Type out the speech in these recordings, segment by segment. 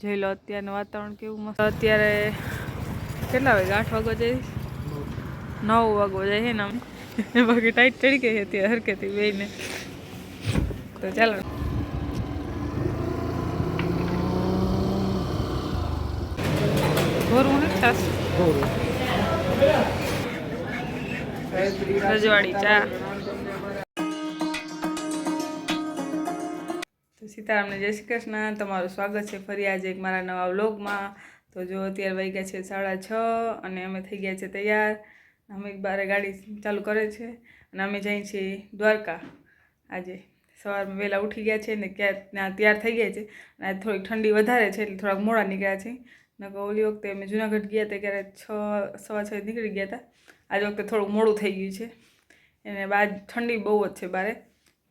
જોઈ લો અત્યારનું વાતાવરણ કેવું મસ્ત. અત્યારે કેટલા વાગે 8 વાગવા જાય, 9 વાગવા જાય છે ને અમે બાકી ટાઈટ ચડી ગઈ અત્યારે હરકેથી બેને. તો ચાલો ભરવું નથી થશે. રજવાડી ચા. તો સીતારામને જય શ્રી કૃષ્ણ. તમારું સ્વાગત છે ફરી આજે એક મારા નવા વ્લોગમાં. તો જો અત્યારે વાગ્યા છે 6:30 અને અમે થઈ ગયા છે તૈયાર. અમે બારે ગાડી ચાલુ કરે છે અને અમે જઈએ છીએ દ્વારકા. આજે સવારમાં વહેલા ઉઠી ગયા છે ને ત્યાં તૈયાર થઈ ગયા છે. અને આજે થોડીક ઠંડી વધારે છે એટલે થોડાક મોડા નીકળ્યા છે. નકર ઓલી વખતે અમે જુનાગઢ ગયા હતા ત્યારે 6 સવા 6 નીકળી ગયા હતા. આજે વખતે થોડુંક મોડું થઈ ગયું છે એને બાદ ઠંડી બહુ જ છે બારે.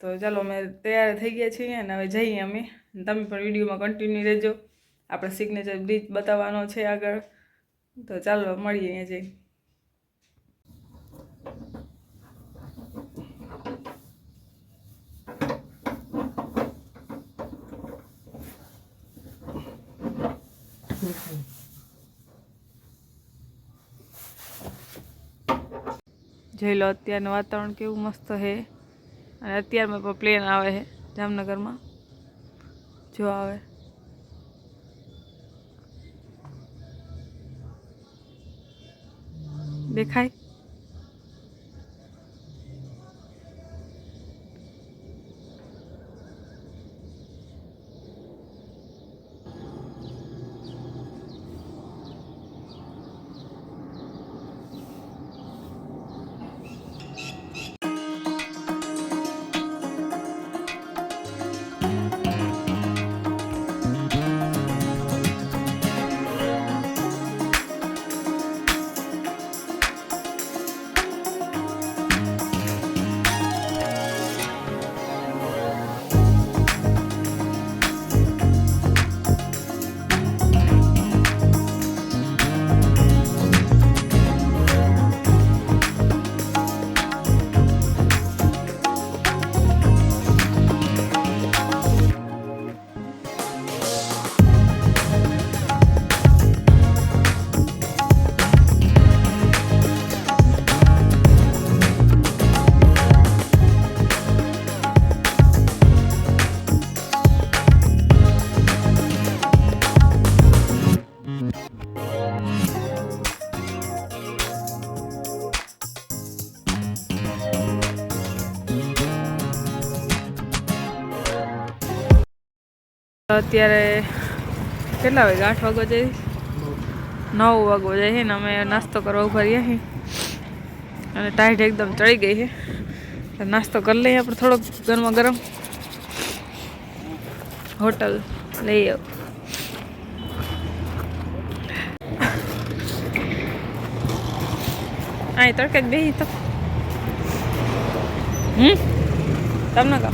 તો ચાલો અમે તૈયાર થઈ ગયા છીએ અને હવે જઈએ અમે. તમે પણ વિડીયોમાં કન્ટિન્યુ રહેજો. આપણે સિગ્નેચર બ્રિજ બતાવવાનો છે આગળ. તો ચાલો મળીએ અહીંયા જઈ. જોઈ લો અત્યારનું વાતાવરણ કેવું મસ્ત છે. અને અત્યારમાં પણ પ્લેન આવે છે જામનગરમાં. જો આવે દેખાય. અત્યારે કેટલા વાગે 8 વાગવા જાય, 9 વાગવા જાય છે ને અમે નાસ્તો કરવા ઉભા રહ્યા છીએ. અને ટાઈટ એકદમ ચડી ગઈ છે. નાસ્તો કરી લઈએ આપણે થોડોક ગરમા ગરમ. હોટલ લઈ આવ. અહીં તડકે જ બેસી તો તમને કહો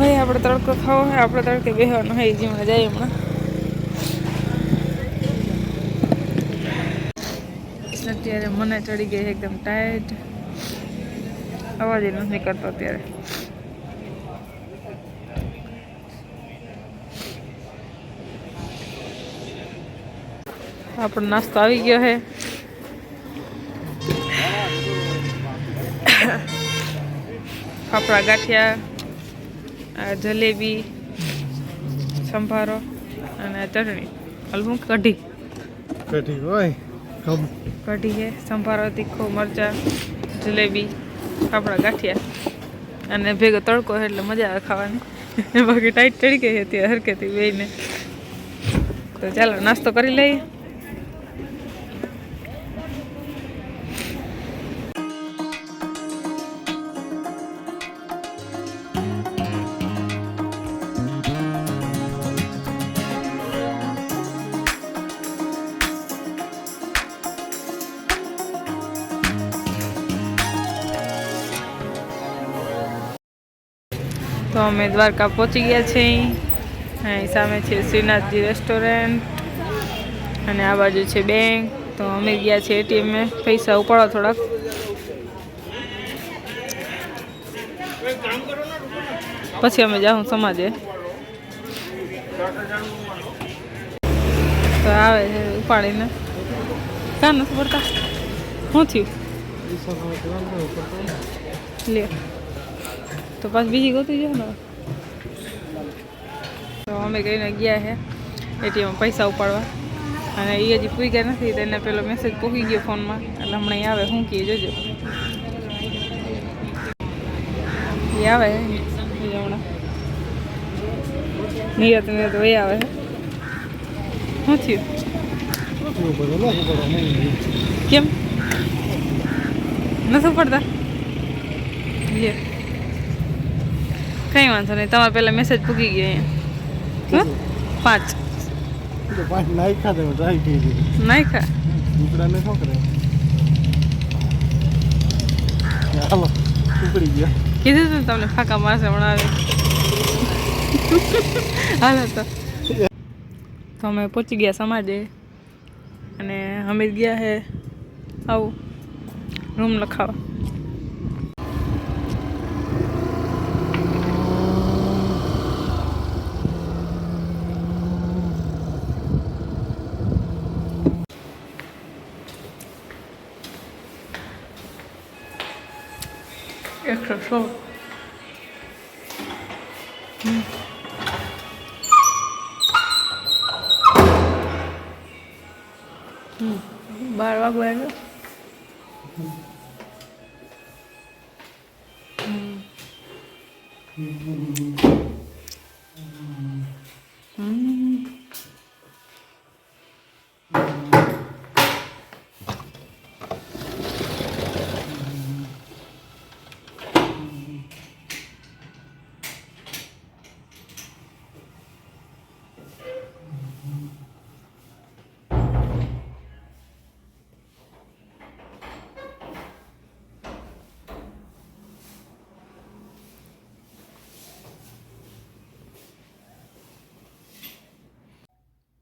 ભાઈ આપણે તડકો ખાવો હોય, આપણે તડકે બેસવાનું હોય. જીમણે જાય હમણાં. અત્યારે મને ચડી ગઈ એકદમ ટાઈટ. અવાજ નથી નીકળતો અત્યારે. આપણો નાસ્તો આવી ગયો છે. ફાફડા ગાંઠિયા, જલેબી, સંભારો અને ચટણી. હલવું કઢી. કઢી હોય કઢી છે, સંભારો, તીખો, મરચાં, જલેબી, ફાફડા ગાંઠિયા અને ભેગો તડકો એટલે મજા આવે ખાવાની. બાકી ટાઈટ ચડી ગઈ હતી હરકેથી બેને. તો ચાલો નાસ્તો કરી લઈએ. તો અમે દ્વારકા પહોંચી ગયા છીએ. અહીં સામે છે શ્રીનાથજી રેસ્ટોરન્ટ અને આ બાજુ છે બેંક. તો અમે ગયા છીએ એટીએમ પૈસા ઉપાડો થોડાક. પછી અમે જાઉં સમાજે. તો આવે છે ઉપાડીને કાં નથી પડતા શું થયું લે તો પાછું બીજી ગોતી જાય ને તો અમે કહીને ગયા છે એટીએમ પૈસા ઉપાડવા અને એ હજી પૂઈ ગયા નથી તો એને પેલો મેસેજ પૂકી ગયો ફોનમાં એટલે હમણાં આવે શું કહે જોજો એ આવે હમણાં નિયત તો એ આવે શું થયું કેમ નથી પડતા લે કંઈ વાંધો નહીં તમારે પહેલાં મેસેજ પૂકી ગયો અહીંયા 5 નાખ્યા કીધું તું તમને ફાંકા મારશે હમણાં આવે હાલો તો અમે પહોંચી ગયા સમાજે અને અમે ગયા હે આવું રૂમ લખાવા એકસો 12 વાગવા આવ્યો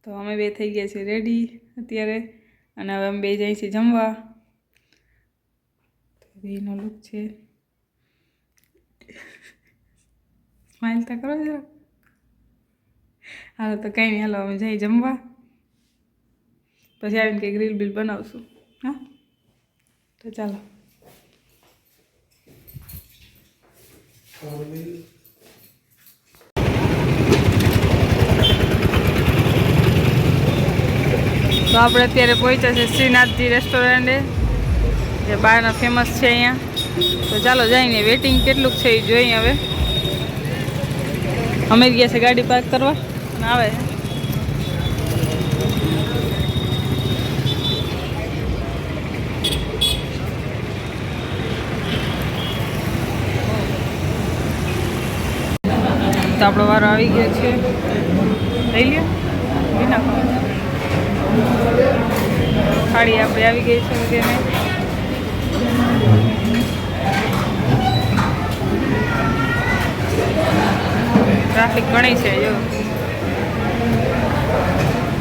તો અમે બે થઈ ગયા છીએ રેડી અત્યારે અને હવે અમે બે જઈએ છીએ જમવા તો બેનો લુક છે સ્માઈલ તો કરો જરા હાલો તો કંઈ નહીં હાલો અમે જઈએ જમવા પછી આવીને કંઈક રીલ બીલ બનાવશું હા તો ચાલો તો આપણે અત્યારે પહોંચ્યા છે શ્રીનાથજી રેસ્ટોરન્ટે જે બહારના ફેમસ છે અહીંયા તો ચાલો જઈને વેઇટિંગ કેટલુંક છે એ જોઈએ હવે અમે ગયા છે ગાડી પાર્ક કરવા અને આવે તો આપણો વારો આવી ગયો છે લઈ લ્યો વિના થાળી આપણે આવી ગઈ છે તેને ટ્રાફિક ઘણી છે જો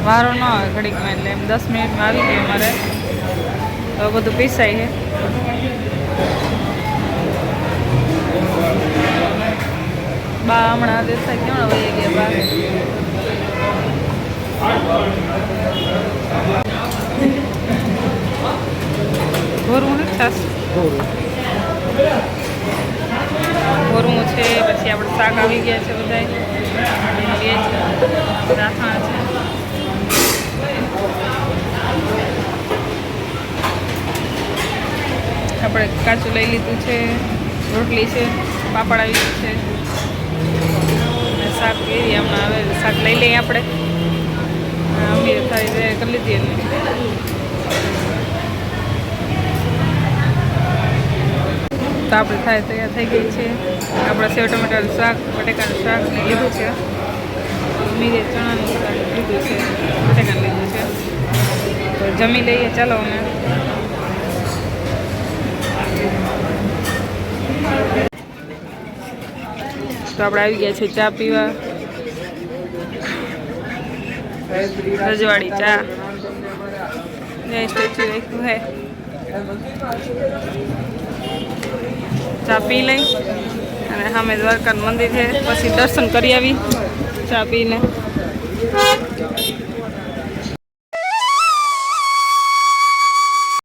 વારો ન આવે ઘડીકમાં એટલે એમ 10 મિનિટમાં આવી ગઈ અમારે તો બધું પીસાય છે બા હમણાં દેખાય કેવડા વહી ગયા બા ઘોરવું ને છાસ ઘોરવું છે પછી આપણે શાક આવી ગયા છે બધા રાખણા છે આપણે કાચું લઈ લીધું છે રોટલી છે પાપડ આવી ગયું છે અને શાક એવી હમણાં હવે શાક લઈ લઈએ આપણે અમીર થાળી તૈયાર કરી લીધી એને તો આપણે થાય તૈયાર થઈ ગઈ છે આપણે સેવ ટમેટાનું શાક બટેકાનું શાક લીધું છે અમીરે ચણાનું શાક લીધું છે બટેકાનું લીધું છે તો જમી લઈએ ચાલો અમે તો આપણે આવી ગયા છે ચા પીવા રજવાડી ચા ને સ્ટેચ્યુ રાખ્યું હે ચા પી લઈ અને સામે દ્વારકાનું મંદિર છે પછી દર્શન કરી આવી ચા પીને